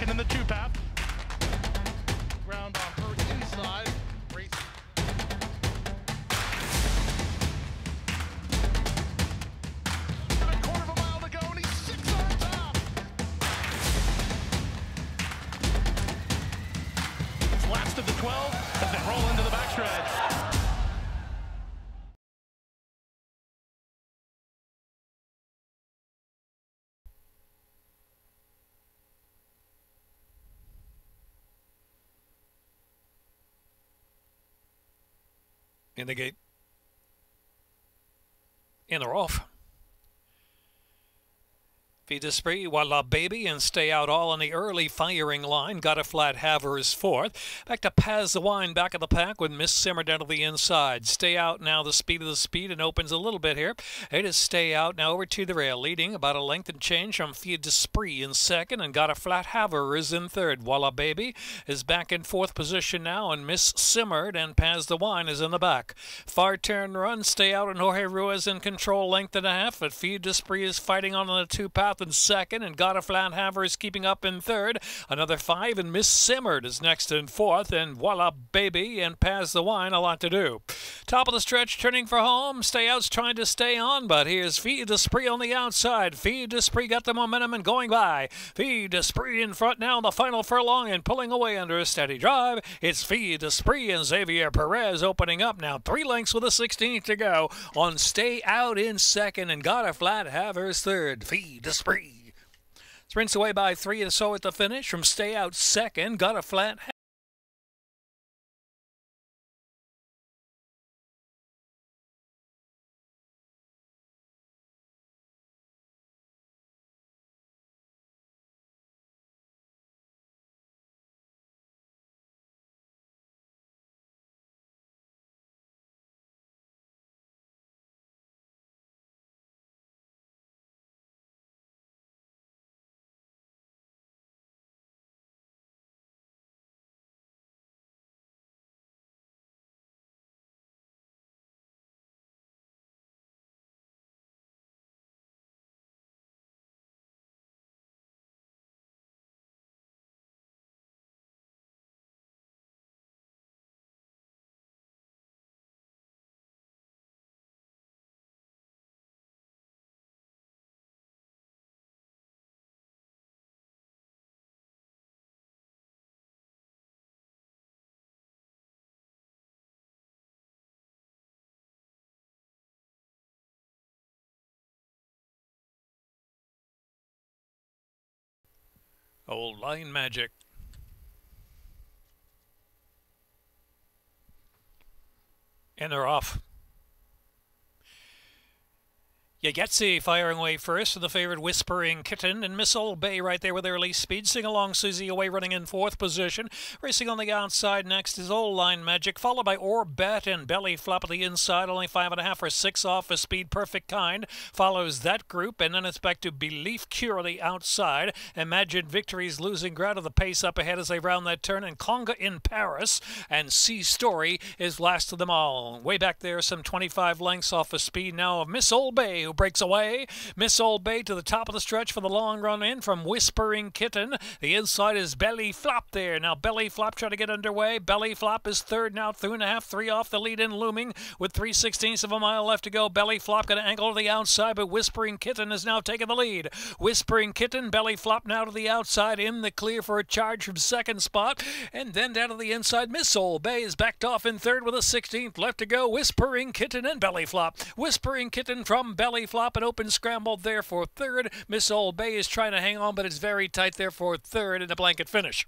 in the two path. Ground on her inside. Race. A quarter of a mile to go, and he's 6 on top. It's last of the 12 as they roll into the backstretch. In the gate. And they're off. Feed the spree, Voila Baby, and Stay Out all on the early firing line. GOTTAFLATHAVEHER is fourth. Back to Paz the Wine, back of the pack with Miss Simmer down to the inside. Stay Out now the speed of the speed and opens a little bit here. It is Stay Out now over to the rail, leading about a length and change from Feed the Spree in second, and GOTTAFLATHAVEHER is in third. Voila Baby is back in fourth position now, and Miss Simmered and Paz the Wine is in the back. Far turn run, Stay Out and Jorge Ruiz in control, length and a half, but Feed the Spree is fighting on the two path in second, and GOTTAFLATHAVEHER is keeping up in third. Another 5, and Miss Simmered is next in fourth, and Voila Baby and Paz the Wine a lot to do. Top of the stretch, turning for home. Stay Out's trying to stay on, but here's Feed the Spree on the outside. Feed the Spree got the momentum and going by. Feed the Spree in front now in the final furlong and pulling away under a steady drive. It's Feed the Spree and Xavier Perez opening up now. 3 lengths with a 16th to go on Stay Out in second, and GOTTAFLATHAVEHER's third. Feed the Spree sprints away by 3 or so at the finish from Stay Out second. GOTTAFLATHAVEHER. Old line magic. And they're off. Yagetsi firing away first for the favorite Whispering Kitten, and Miss Old Bay right there with early speed. Sing Along Susie away running in fourth position. Racing on the outside next is Old Line Magic, followed by Orbet and Belly Flop at the inside. Only 5.5 or 6 off for Speed Perfect Kind. Follows that group, and then it's back to Belief Cure on the outside. Imagine Victory's losing ground of the pace up ahead as they round that turn, and Conga in Paris. And Sea Story is last of them all. Way back there, some 25 lengths off of speed now of Miss Old Bay, who breaks away. Miss Old Bay to the top of the stretch for the long run in from Whispering Kitten. The inside is Belly Flop there. Now Belly Flop trying to get underway. Belly Flop is third now, 2.5, 3 off the lead in looming with 3/16 of a mile left to go. Belly Flop got an angle to the outside, but Whispering Kitten is now taking the lead. Whispering Kitten, Belly Flop now to the outside in the clear for a charge from second spot. And then down to the inside, Miss Old Bay is backed off in third with a 16th left to go. Whispering Kitten and Belly Flop. Whispering Kitten from Belly Flop, and open scrambled there for third. Miss Old Bay is trying to hang on, but it's very tight there for third in a blanket finish.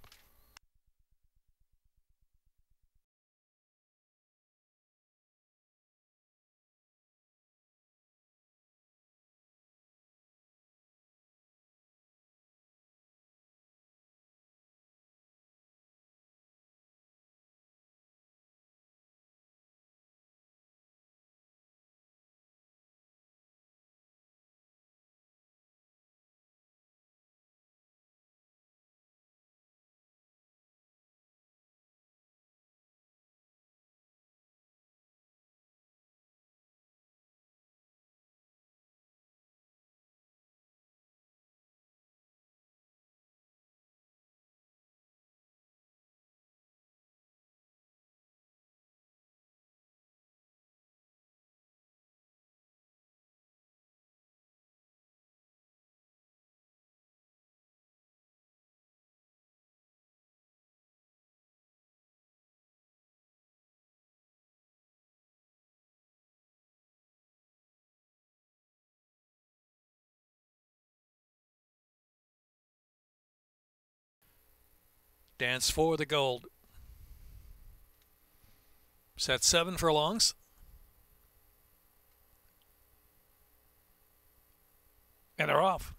Dance for the gold. Set 7 furlongs. And they're off.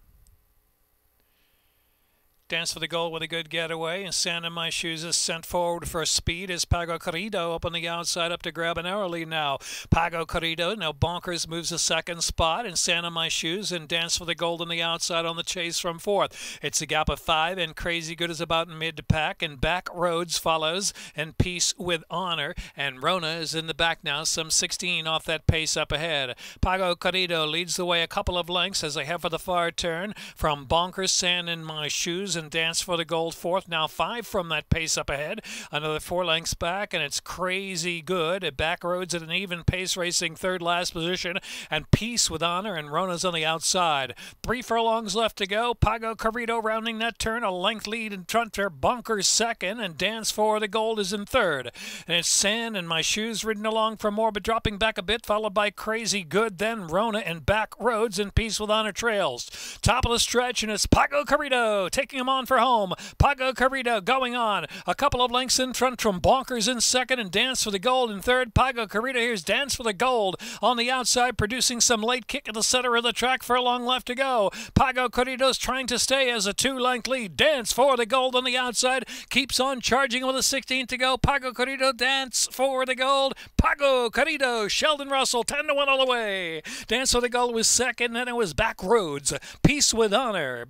Dance for the goal with a good getaway, and Sand in My Shoes is sent forward for speed as Pago Corrido up on the outside up to grab an hour lead now. Pago Corrido, now Bonkers moves a second spot, and Sand in My Shoes and Dance for the Gold on the outside on the chase from fourth. It's a gap of 5, and Crazy Good is about in mid-pack, and Back Roads follows, and Peace with Honor, and Rona is in the back now, some 16 off that pace up ahead. Pago Corrido leads the way a couple of lengths as they head for the far turn from Bonkers, Sand in My Shoes, and Dance for the Gold fourth. Now 5 from that pace up ahead. Another 4 lengths back, and it's Crazy Good. Back Roads at an even pace racing third last position, and Peace with Honor, and Rona's on the outside. 3 furlongs left to go. Pago Corrido rounding that turn, a length lead in front for Bonkers second, and Dance for the Gold is in third. And it's Sand in My Shoes ridden along for more, but dropping back a bit, followed by Crazy Good, then Rona, and Back Roads, and Peace with Honor trails. Top of the stretch, and it's Pago Corrido taking him on for home. Pago Corrido going on. A couple of lengths in front from Bonkers in second, and Dance for the Gold in third. Pago Corrido, here's Dance for the Gold on the outside, producing some late kick at the center of the track. Furlong left to go. Pago Corrido's trying to stay as a 2-length lead. Dance for the Gold on the outside keeps on charging with a 16 to go. Pago Corrido, Dance for the Gold. Pago Corrido, Sheldon Russell, 10-1 all the way. Dance for the Gold was second, and it was Back Roads. Peace with Honor.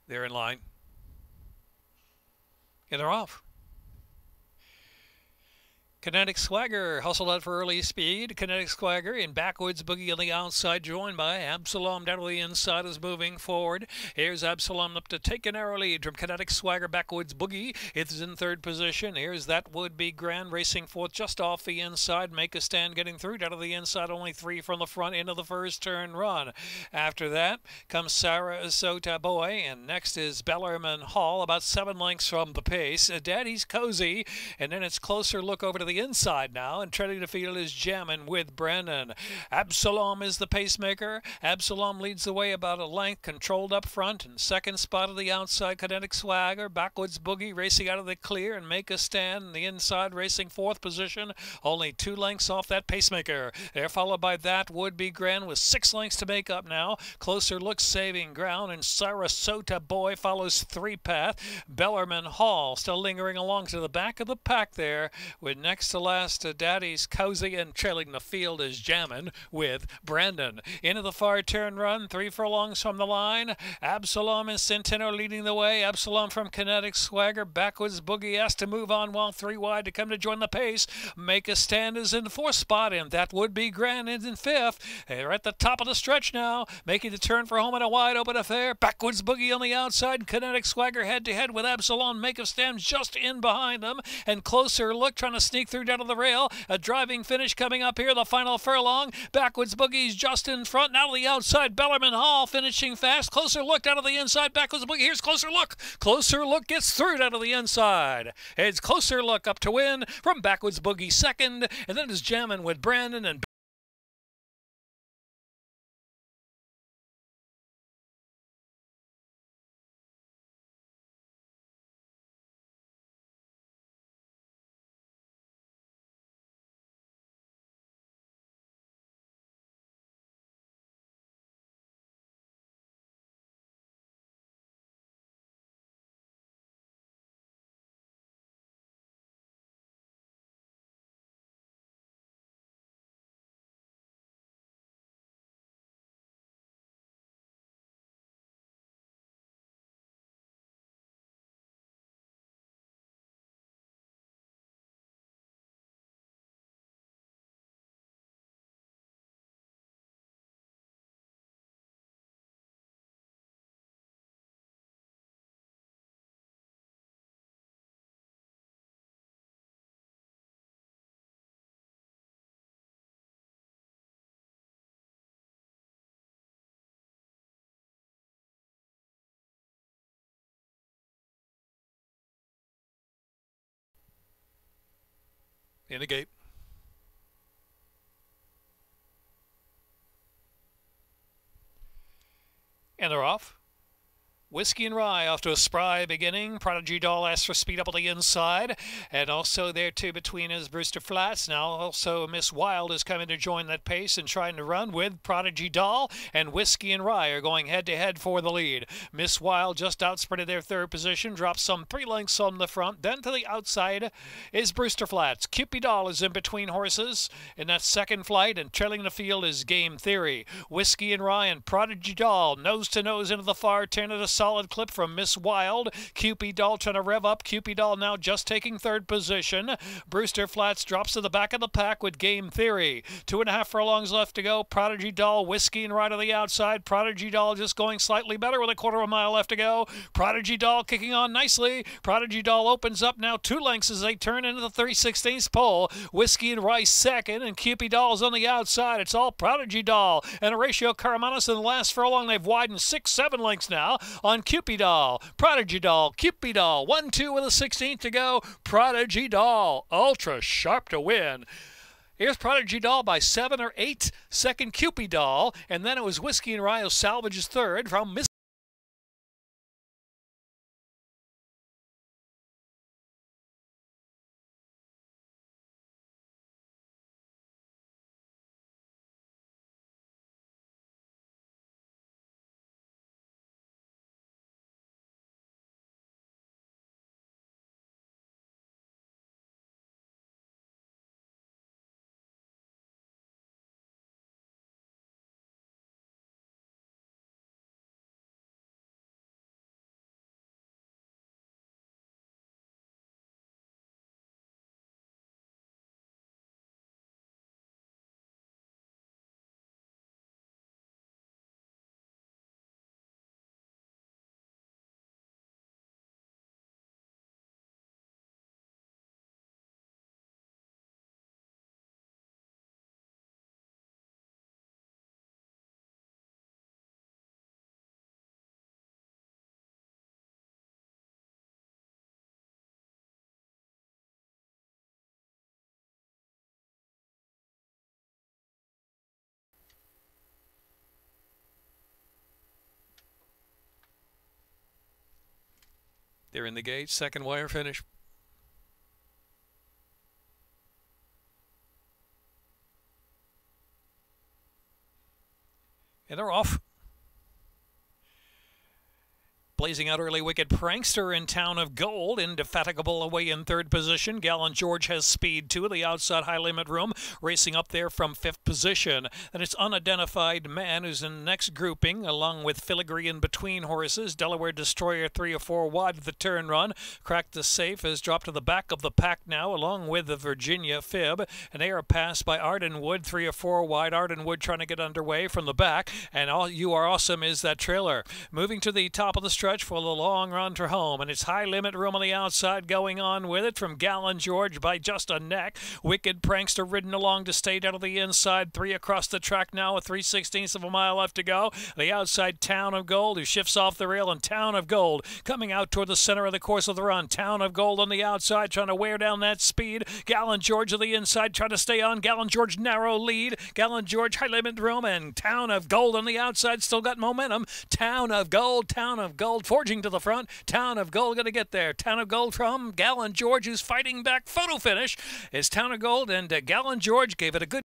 They're in line. And they're off. Kinetic Swagger hustled out for early speed. Kinetic Swagger in Backwoods Boogie on the outside, joined by Absalom down to the inside, is moving forward. Here's Absalom up to take a narrow lead from Kinetic Swagger. Backwoods Boogie is in third position. Here's That Would Be Grand racing fourth just off the inside. Make a Stand getting through down to the inside, only 3 from the front into the first turn run. After that comes Sarasota Boy, and next is Bellarmine Hall, about 7 lengths from the pace. Daddy's Cozy, and then it's Closer Look over to the inside now, and treading the field is Jammin' with Brandon. Absalom is the pacemaker. Absalom leads the way about a length, controlled up front, and second spot of the outside, Kinetic Swagger. Backwoods Boogie racing out of the clear, and Make a Stand in the inside racing fourth position, only 2 lengths off that pacemaker. They're followed by That Would Be Grand with 6 lengths to make up now. Closer Look saving ground, and Sarasota Boy follows 3 path. Bellarmine Hall still lingering along to the back of the pack there, with next to last Daddy's Cozy, and trailing the field is Jammin' with Brandon. Into the far turn run, 3 furlongs from the line. Absalom and Centeno leading the way. Absalom from Kinetic Swagger. Backwoods Boogie has to move on while 3 wide to come to join the pace. Make a Stand is in the 4th spot, and That Would Be Grand is in 5th. They're at the top of the stretch now, making the turn for home in a wide open affair. Backwoods Boogie on the outside. Kinetic Swagger head to head with Absalom. Make a Stand just in behind them, and Closer Look trying to sneak through down to the rail. A driving finish coming up here, the final furlong. Backwoods Boogie's just in front. Now to the outside, Bellarmine Hall finishing fast. Closer Look down to the inside. Backwoods Boogie. Here's Closer Look. Closer Look gets through down to the inside. It's Closer Look up to win from Backwoods Boogie second, and then it's Jammin' with Brandon and In the gate. And they're off. Whiskey and Rye off to a spry beginning. Prodigy Doll asks for speed up on the inside. And also there too between is Brewster Flats. Now also Miss Wild is coming to join that pace and trying to run with Prodigy Doll. And Whiskey and Rye are going head to head for the lead. Miss Wild just outsprinted their third position. Drops some 3 lengths on the front. Then to the outside is Brewster Flats. Cupid Doll is in between horses in that second flight. And trailing the field is Game Theory. Whiskey and Rye and Prodigy Doll nose to nose into the far turn of the solid clip from Miss Wild. Cupid Doll trying to rev up. Cupid Doll now just taking third position. Brewster Flats drops to the back of the pack with Game Theory. 2.5 furlongs left to go. Prodigy Doll, Whiskey and Rye to the outside. Prodigy Doll just going slightly better with a 1/4 mile left to go. Prodigy Doll kicking on nicely. Prodigy Doll opens up now 2 lengths as they turn into the 3/16 pole. Whiskey and Rye second, and Cupid Doll's on the outside. It's all Prodigy Doll. And Horatio Caramanos in the last furlong. They've widened 6-7 lengths now on Cupid Doll, Prodigy Doll, Cupid Doll, 1-2 with a 16th to go. Prodigy Doll, ultra sharp to win. Here's Prodigy Doll by 7 or 8. Second Cupid Doll, and then it was Whiskey and Rye who salvages third from Miss. They're in the gate, second wire finish. And they're off. Blazing out early, Wicked Prankster in Town of Gold. Indefatigable away in third position. Gallant George has speed too. The outside high limit room racing up there from 5th position. And it's Unidentified Man who's in the next grouping along with Filigree in between horses. Delaware Destroyer 3 or 4 wide of the turn run. Crack the Safe has dropped to the back of the pack now along with the Virginia Fib. And they are passed by Ardenwood 3 or 4 wide. Ardenwood trying to get underway from the back. And All You Are Awesome is that trailer. Moving to the top of the stretch for the long run to home, and it's high limit room on the outside going on with it from Gallant George by just a neck. Wicked Prankster ridden along to stay down to the inside. 3 across the track now with 3/16 of a mile left to go. The outside Town of Gold who shifts off the rail, and Town of Gold coming out toward the center of the course of the run. Town of Gold on the outside trying to wear down that speed. Gallant George on the inside trying to stay on. Gallant George narrow lead. Gallant George high limit room, and Town of Gold on the outside still got momentum. Town of Gold forging to the front. Town of Gold going to get there. Town of Gold from Gallant George who's fighting back. Photo finish is Town of Gold, and Gallant George gave it a good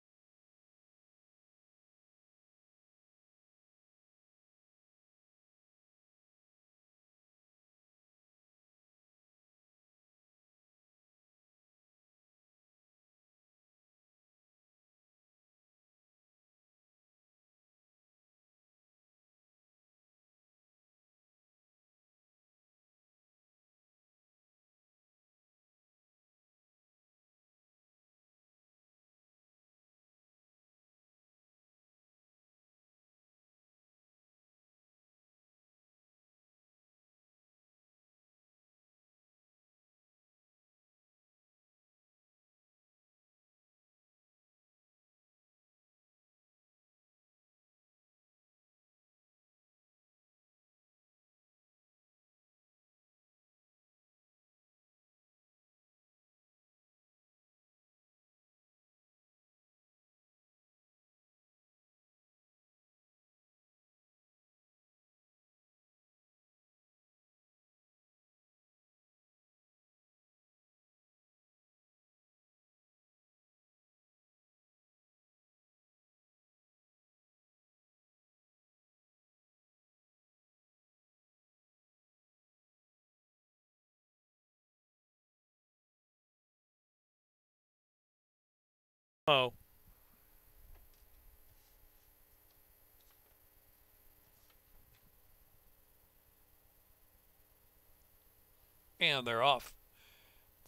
Oh. And they're off.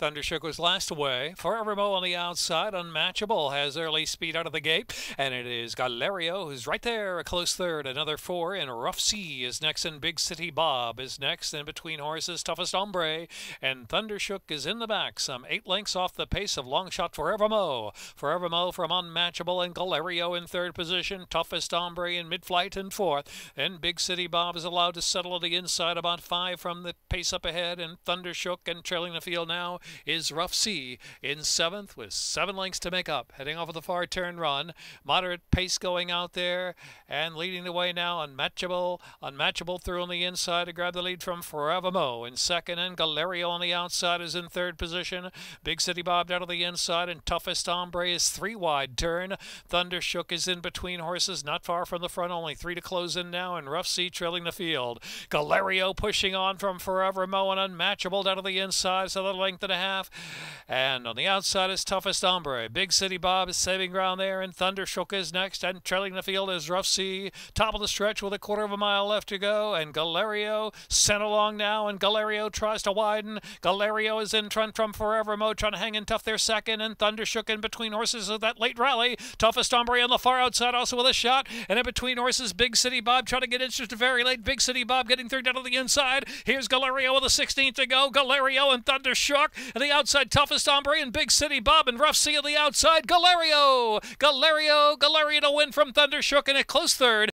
Thundershook was last away. Forevermo on the outside. Unmatchable has early speed out of the gate. And it is Galerio who's right there, a close third. Another 4 in Rough Sea is next. And Big City Bob is next. In between horses, Toughest Ombre. And Thundershook is in the back. Some 8 lengths off the pace of Longshot Forevermo. Forevermo from Unmatchable and Galerio in third position. Toughest Ombre in mid-flight in fourth. Then Big City Bob is allowed to settle to the inside about 5 from the pace up ahead. And Thundershook and trailing the field now is Rough Sea in seventh with 7 lengths to make up. Heading off of the far turn run. Moderate pace going out there and leading the way now. Unmatchable through on the inside to grab the lead from Forevermo in second, and Galerio on the outside is in third position. Big City Bob down to the inside, and Toughest Ombre is 3 wide turn. Thundershook is in between horses, not far from the front, only 3 to close in now, and Rough Sea trailing the field. Galerio pushing on from Forevermo and Unmatchable down to the inside, so the length and a half. And on the outside is Toughest Ombre. Big City Bob is saving ground there, and Thundershook is next, and trailing the field is Rough Sea. Top of the stretch with a 1/4 mile left to go, and Galerio sent along now, and Galerio tries to widen. Galerio is in front from Forevermo, trying to hang in tough there second, and Thundershook in between horses of that late rally. Toughest Ombre on the far outside also with a shot, and in between horses, Big City Bob trying to get interested very late. Big City Bob getting through down to the inside. Here's Galerio with a 16th to go. Galerio and Thundershook. And the outside, Toughest Ombre and Big City Bob and Rough Sea on the outside. Galerio to win from Thundershook in a close third.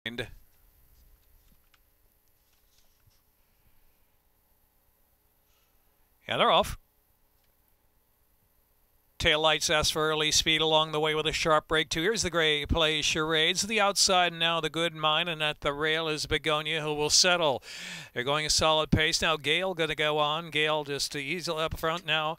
And they're off. Tail lights ask for early speed along the way with a sharp break too. Here's the gray play Charades. The outside now the Good Mine, and at the rail is Begonia, who will settle. They're going a solid pace now. Gale going to go on. Gale just easily up front now,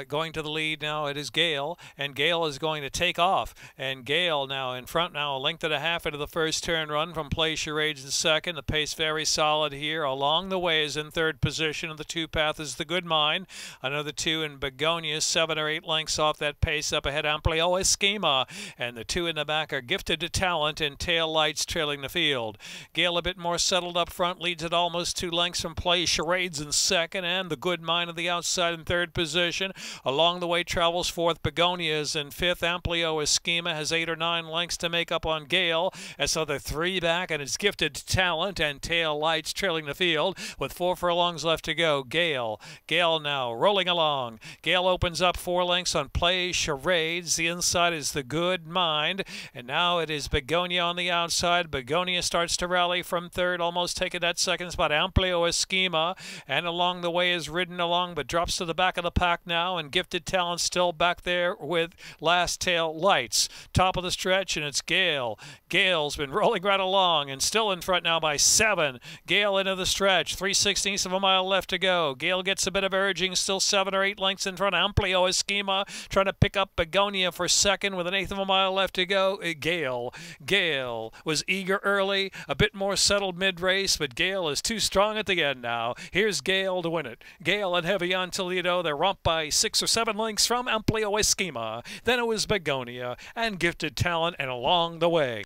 going to the lead now. It is Gale, and Gale is going to take off. And Gale now in front now, a length and a half into the first turn run from play Charades in second. The pace very solid here. Along the way is in third position, and the 2 path is the Good Mine. Another 2 in Begonia, 7 or 8 lengths off that pace up ahead. Amplio Esquema, and the 2 in the back are Gifted to Talent and Tail Lights trailing the field. Gale a bit more settled up front, leads at almost 2 lengths from play Charades in second, and the Good Mine on the outside in third position. Along the way travels fourth. Begonia is in fifth. Amplio Esquema has 8 or 9 lengths to make up on Gale, as so the 3 back, and it's Gifted to Talent and Tail Lights trailing the field with 4 furlongs left to go. Gale now rolling along. Gale opens up 4 lengths on play Charades. The inside is the Good Mind, and now it is Begonia on the outside. Begonia starts to rally from third, almost taking that second spot. Amplio Esquema, and along the way is ridden along, but drops to the back of the pack now, and Gifted Talent still back there with Last Tail Lights. Top of the stretch, and it's Gale. Gale's been rolling right along and still in front now by 7. Gale into the stretch, 3/16 of a mile left to go. Gale gets a bit of urging, still 7 or 8 lengths in front. Amplio Esquema trying to pick up Begonia for second with 1/8 of a mile left to go. Gale was eager early, a bit more settled mid-race, but Gale is too strong at the end now. Here's Gale to win it. Gale and Heavy on Toledo. They're romped by 6 or 7 lengths from Amplio Esquema. Then it was Begonia and Gifted Talent, and along the way